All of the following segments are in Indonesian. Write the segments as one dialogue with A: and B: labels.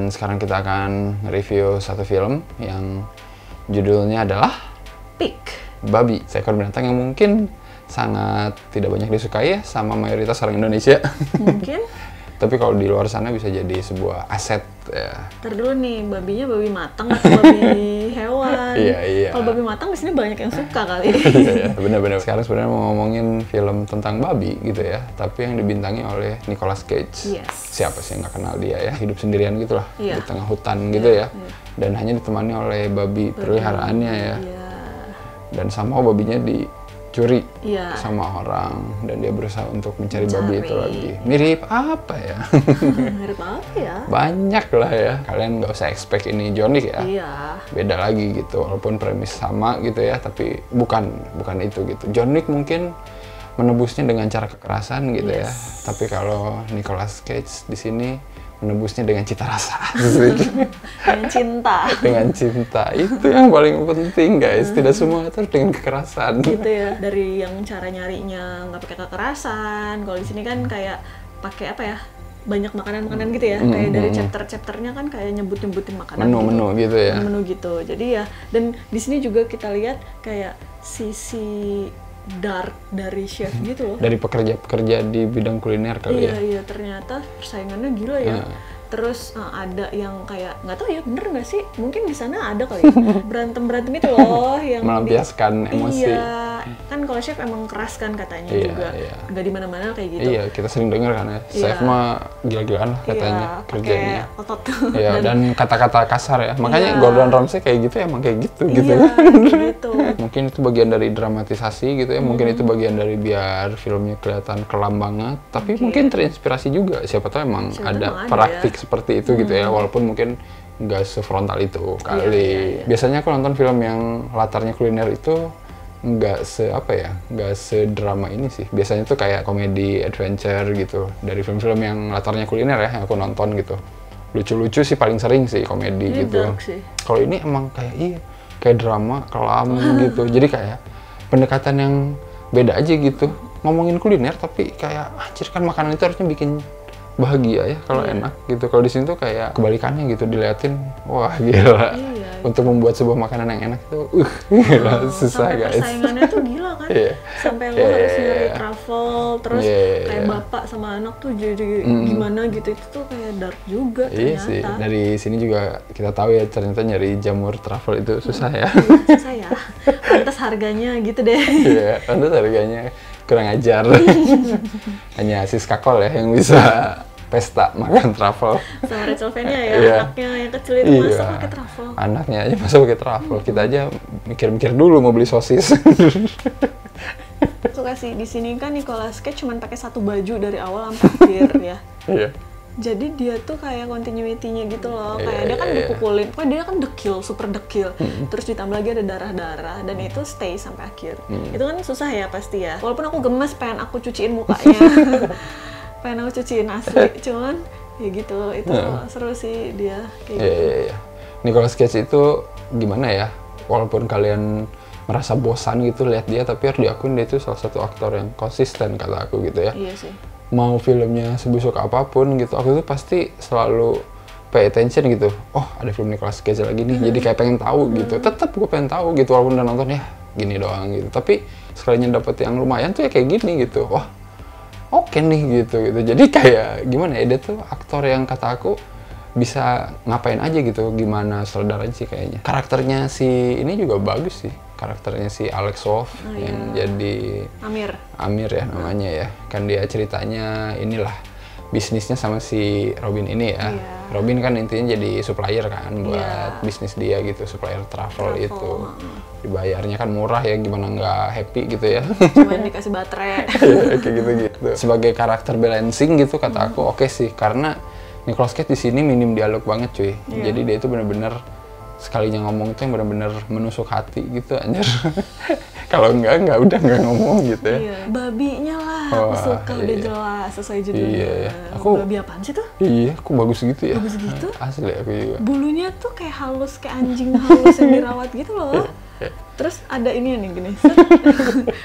A: Dan sekarang kita akan review satu film yang judulnya adalah
B: Pig.
A: Babi, seekor binatang yang mungkin sangat tidak banyak disukai ya sama mayoritas orang Indonesia.
B: Mungkin.
A: Tapi kalau di luar sana bisa jadi sebuah aset ya.
B: Ntar dulu nih, babinya babi matang atau babi hewan?
A: Iya.
B: Kalau babi matang di sini banyak yang suka kali.
A: Iya, benar-benar. Sekarang sebenarnya mau ngomongin film tentang babi gitu ya, tapi yang dibintangi oleh Nicolas Cage.
B: Yes.
A: Siapa sih yang nggak kenal dia ya? Hidup sendirian gitulah
B: Iya.
A: di tengah hutan gitu ya. Dan hanya ditemani oleh babi peliharaannya ya.
B: Iya.
A: Dan sama babinya dicuri
B: Iya.
A: sama orang dan dia berusaha untuk mencari babi itu lagi. Mirip apa ya?
B: Mirip apa ya?
A: Banyak lah ya. Kalian nggak usah expect ini John Wick ya.
B: Iya.
A: Beda lagi gitu, walaupun premis sama gitu ya, tapi bukan itu gitu. John Wick mungkin menebusnya dengan cara kekerasan gitu ya. Tapi kalau Nicolas Cage di sini menebusnya dengan cita rasa.
B: Dengan cinta.
A: Dengan cinta. Itu yang paling penting guys. Tidak semua itu harus dengan kekerasan.
B: Gitu ya. Dari yang cara nyarinya nggak pakai kekerasan. Kalau di sini kan kayak pakai apa ya? Banyak makanan-makanan gitu ya. Kayak dari chapter-chapternya kan kayak nyebut-nyebutin makanan.
A: Menu-menu gitu ya.
B: Menu gitu. Jadi ya, dan di sini juga kita lihat kayak sisi dark dari chef gitu loh.
A: Dari pekerja-pekerja di bidang kuliner kali ya.
B: Iya, ternyata persaingannya gila ya. Terus ada yang kayak, nggak tahu ya bener nggak sih, mungkin di sana ada kali ya, berantem itu loh yang
A: melampiaskan emosi.
B: Iya, kan kalau chef emang keras kan katanya juga, nggak di mana-mana kayak gitu.
A: Iya, kita sering dengar kan ya, chef mah gila-gilaan lah katanya kerjanya.
B: Pakai otot.
A: Iya, dan kata-kata kasar ya, makanya Gordon Ramsay kayak gitu emang kayak gitu.
B: Iya, gitu.
A: Mungkin itu bagian dari dramatisasi gitu ya, mungkin itu bagian dari biar filmnya kelihatan kelam banget, tapi mungkin terinspirasi juga, siapa tahu emang ada praktik seperti itu gitu ya, walaupun mungkin nggak sefrontal itu kali. Biasanya aku nonton film yang latarnya kuliner itu nggak sedrama ini sih. Biasanya tuh kayak komedi adventure gitu, dari film-film yang latarnya kuliner ya yang aku nonton gitu. Lucu-lucu sih paling sering sih komedi gitu. Kalau ini emang kayak drama kelam gitu, jadi kayak pendekatan yang beda aja gitu. Ngomongin kuliner tapi kayak anjir kan makanan itu harusnya bikin bahagia ya kalau enak gitu. Kalau di sini tuh kayak kebalikannya gitu, diliatin wah gila. Untuk membuat sebuah makanan yang enak tuh gila, susah
B: sampai
A: guys.
B: Persaingannya tuh gila kan. Sampai lo harus nyari travel, terus kayak bapak sama anak tuh jadi gimana gitu, itu tuh kayak dark juga ternyata.
A: Iya sih, dari sini juga kita tahu ya ternyata nyari jamur travel itu susah ya.
B: Susah ya, pantas harganya gitu deh.
A: Iya, pantas harganya kurang ajar. Hanya Siska Kol ya yang bisa pesta makan travel.
B: Sama Rachel Fenya ya, anaknya yang kecil itu masak pakai travel.
A: Anaknya aja masak pakai travel, kita aja mikir-mikir dulu mau beli sosis.
B: Suka sih di sini kan Nicolas Cage cuma pakai satu baju dari awal sampai akhir ya.
A: Iya.
B: Jadi dia tuh kayak continuity-nya gitu loh, kayak dia kan dipukulin, dia kan dekil, super dekil, terus ditambah lagi ada darah-darah, dan itu stay sampai akhir. Itu kan susah ya pasti ya, walaupun aku gemes pengen aku cuciin mukanya, pengen aku cuciin asli, cuman ya gitu, itu seru sih dia kayak gitu.
A: Iya. Nicolas Cage itu gimana ya, walaupun kalian merasa bosan gitu lihat dia, tapi harus diakuin dia itu salah satu aktor yang konsisten kata aku gitu ya.
B: Iya sih.
A: Mau filmnya sebusuk apapun gitu, aku tuh pasti selalu pay attention gitu. Oh, ada film Nicolas Cage lagi nih, jadi kayak pengen tahu gitu. Tetap gue pengen tahu gitu, walaupun udah nonton ya gini doang gitu. Tapi sekalinya dapet yang lumayan tuh ya kayak gini gitu. Wah, oke nih gitu. Jadi kayak gimana ya, dia tuh aktor yang kata aku bisa ngapain aja gitu, gimana saudaranya sih kayaknya. Karakternya si ini juga bagus sih. Karakternya si Alex Wolff yang jadi Amir ya namanya ya. Kan dia ceritanya inilah bisnisnya sama si Robin ini ya. Robin kan intinya jadi supplier kan buat bisnis dia gitu, supplier travel itu. Dibayarnya kan murah ya, gimana nggak happy gitu ya.
B: Cuman dikasih baterai.
A: Kayak gitu-gitu. Sebagai karakter balancing gitu kata aku oke sih, karena Nicolas Cage di sini minim dialog banget cuy. Jadi dia itu bener-bener sekalinya ngomong tuh yang benar-benar menusuk hati gitu anjir. Kalau enggak udah nggak ngomong gitu ya.
B: Iya. Babinya lah, aku suka udah jelas sesuai judulnya.
A: Aku
B: babi apaan sih tuh?
A: Iya, aku bagus gitu ya.
B: Bagus gitu?
A: Asli aku juga.
B: Bulunya tuh kayak halus, kayak anjing halus yang dirawat gitu loh. Terus ada ini nih gini, set.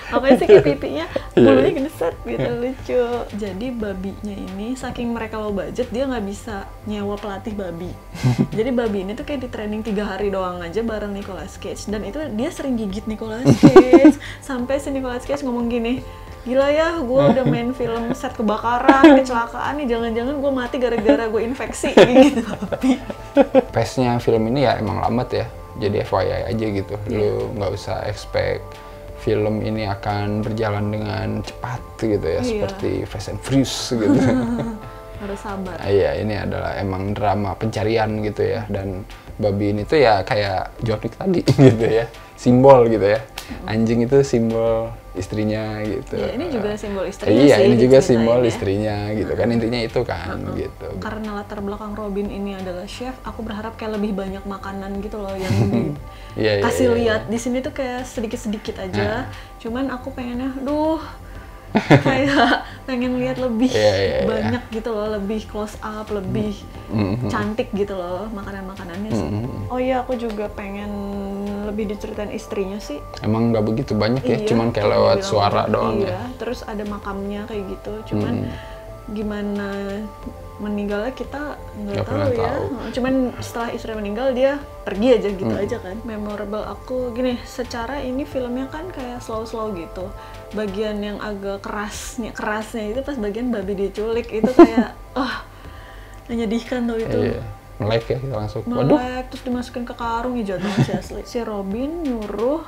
B: Apa sih kayak pipinya, bulunya gini set gitu, lucu. Jadi babinya ini saking mereka low budget, dia nggak bisa nyewa pelatih babi. Jadi babi ini tuh kayak di training 3 hari doang aja bareng Nicolas Cage, dan itu dia sering gigit Nicolas Cage. Sampai si Nicolas Cage ngomong gini, gila ya, gue udah main film set kebakaran, kecelakaan nih, jangan-jangan gue mati gara-gara gue infeksi gitu.
A: Pace-nya film ini ya emang lambat ya. Jadi FYI aja gitu, lu nggak usah expect film ini akan berjalan dengan cepat gitu ya, seperti Fast and Furious gitu.
B: Harus sabar.
A: Iya, ini adalah emang drama pencarian gitu ya, dan babi ini tuh ya kayak John Wick tadi gitu ya, simbol gitu ya. Anjing itu simbol istrinya gitu.
B: Ya, ini juga simbol istrinya
A: iya,
B: sih.
A: Iya, ini juga simbol istrinya gitu kan, intinya itu kan gitu.
B: Karena latar belakang Robin ini adalah chef, aku berharap kayak lebih banyak makanan gitu loh yang dikasih lihat di sini tuh kayak sedikit-sedikit aja. Cuman aku pengennya, kayak pengen lihat lebih banyak gitu loh, lebih close up, lebih cantik gitu loh makanan-makanannya sih. Oh iya, aku juga pengen lebih diceritain istrinya sih.
A: Emang nggak begitu banyak ya, cuman kayak lewat suara doang ya.
B: Terus ada makamnya kayak gitu, cuman gimana meninggalnya kita nggak tahu ya. Cuman setelah istri meninggal dia pergi aja gitu aja kan. Memorable aku gini, secara ini filmnya kan kayak slow-slow gitu. Bagian yang agak kerasnya itu pas bagian babi diculik itu kayak menyedihkan tuh itu.
A: Iya. Melek ya kita langsung.
B: Melek, terus dimasukin ke karung ya, jatuh sih asli. Si Robin nyuruh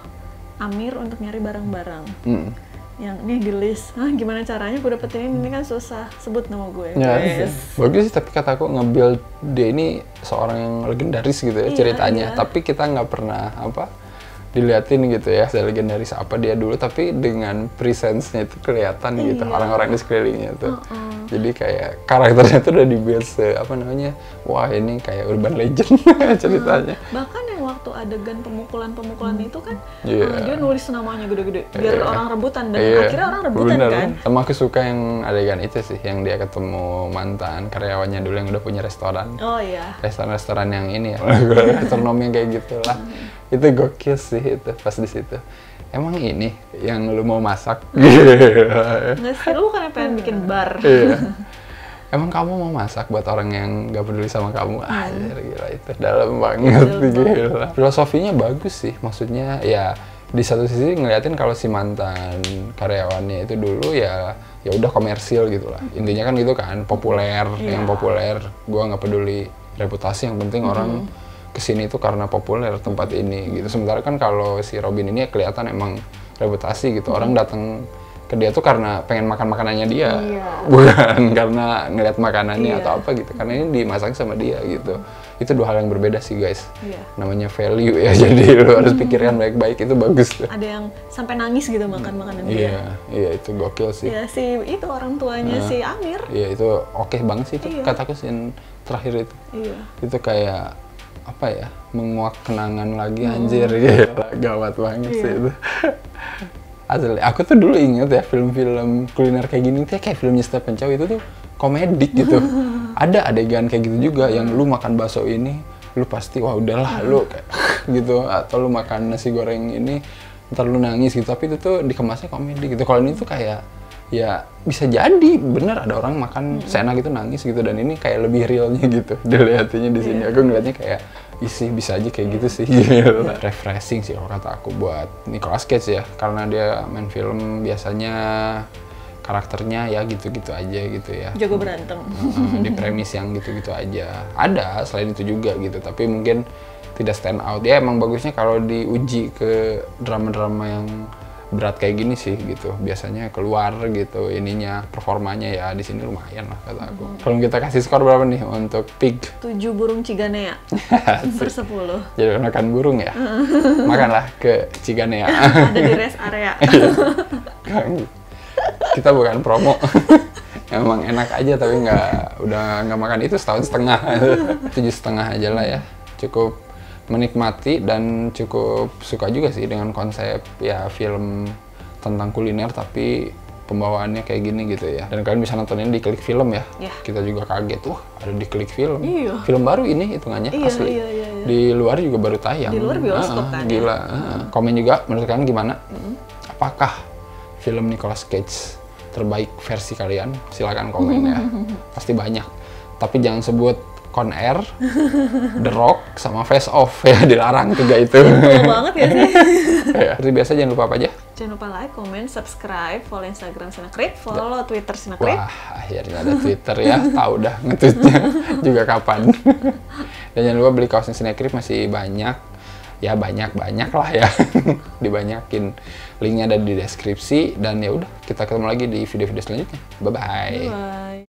B: Amir untuk nyari barang-barang. Yang nih di list, gimana caranya gue dapetin ini kan susah, sebut nama gue.
A: Bagus sih, tapi kataku nge-build dia ini seorang yang legendaris gitu ya ceritanya. Tapi kita nggak pernah diliatin gitu ya, legendaris apa dia dulu, tapi dengan presence-nya itu kelihatan gitu, orang-orang di sekelilingnya tuh. Jadi kayak karakternya tuh udah dibuat wah ini kayak urban legend ceritanya.
B: Bahkan yang waktu adegan pemukulan itu kan dia nulis namanya gede-gede biar orang rebutan, dan akhirnya orang rebutan kan.
A: Sama aku suka yang adegan itu sih, yang dia ketemu mantan karyawannya dulu yang udah punya restoran.
B: Oh iya.
A: Restoran yang ini ya, gastronomi yang kayak gitu lah. Itu gokil sih itu pas di situ. Emang ini yang lu mau masak?
B: Nggak sih, lu kan pengen bikin bar.
A: Emang kamu mau masak buat orang yang gak peduli sama kamu? Anjir, gila itu dalam banget, gila. Filosofinya bagus sih, maksudnya ya di satu sisi ngeliatin kalau si mantan karyawannya itu dulu ya udah komersil gitu lah. Intinya kan gitu kan, populer, yang populer. Gua nggak peduli reputasi, yang penting orang kesini tuh karena populer tempat ini gitu. Sementara kan kalau si Robin ini ya kelihatan emang reputasi gitu, orang datang ke dia tuh karena pengen makan makanannya dia, bukan karena ngeliat makanannya atau apa gitu, karena ini dimasak sama dia gitu. Itu dua hal yang berbeda sih guys. Namanya value ya, jadi lu harus pikirkan baik-baik, itu bagus tuh.
B: Ada yang sampai nangis gitu makan makanan dia.
A: Iya itu gokil sih.
B: Iya, si itu orang tuanya si Amir.
A: Iya itu oke banget sih itu, kataku scene terakhir itu. Itu kayak apa ya, menguak kenangan lagi, anjir, gila, gawat banget sih itu. Asli, aku tuh dulu inget ya film-film kuliner kayak gini tuh kayak filmnya Stephen Chow itu tuh komedik gitu. Ada adegan kayak gitu juga, yang lu makan bakso ini, lu pasti wah udahlah lu kayak gitu, atau lu makan nasi goreng ini ntar lu nangis gitu, tapi itu tuh dikemasnya komedi gitu. Kalau ini tuh kayak ya bisa jadi bener ada orang makan seenak gitu nangis gitu, dan ini kayak lebih realnya gitu dilihatnya di sini. Aku ngeliatnya kayak isi bisa aja kayak gitu sih. Refreshing sih kalau kata aku buat Nicolas Cage ya, karena dia main film biasanya karakternya ya gitu-gitu aja gitu ya,
B: jago berantem.
A: Di premis yang gitu-gitu aja. Ada selain itu juga gitu, tapi mungkin tidak stand out. Ya emang bagusnya kalau diuji ke drama-drama yang berat kayak gini sih gitu, biasanya keluar gitu ininya, performanya ya di sini lumayan lah kata aku. Kalau kita kasih skor berapa nih untuk Pig?
B: 7 burung Ciganea per 10.
A: Jadi makan burung ya? Makanlah ke Ciganea.
B: Ada di rest area.
A: Kita bukan promo. Emang enak aja, tapi udah nggak makan itu setahun setengah. 7,5 aja lah ya, cukup menikmati dan cukup suka juga sih dengan konsep ya film tentang kuliner tapi pembawaannya kayak gini gitu ya. Dan kalian bisa nontonin di Klik Film ya. Kita juga kaget, ada di Klik Film. Film baru ini hitungannya asli. Di luar juga baru tayang.
B: Di luar bioskop kan.
A: Gila. Komen juga menurut kalian gimana? Apakah film Nicolas Cage terbaik versi kalian? Silakan komen ya. Pasti banyak. Tapi jangan sebut Con Air, The Rock, sama Face Off ya, dilarang 3 itu.
B: Betul banget ya sih.
A: Ya, seperti biasa jangan lupa apa aja?
B: Jangan lupa like, comment, subscribe, follow Instagram Sinekrip, follow Twitter Sinekrip.
A: Wah, akhirnya ada Twitter ya. Tahu dah nge-tweetnya juga kapan. Dan jangan lupa beli kaosnya Sinekrip, masih banyak. Ya banyak lah ya. Dibanyakin. Linknya ada di deskripsi. Dan ya udah, kita ketemu lagi di video-video selanjutnya. Bye-bye.
B: Bye.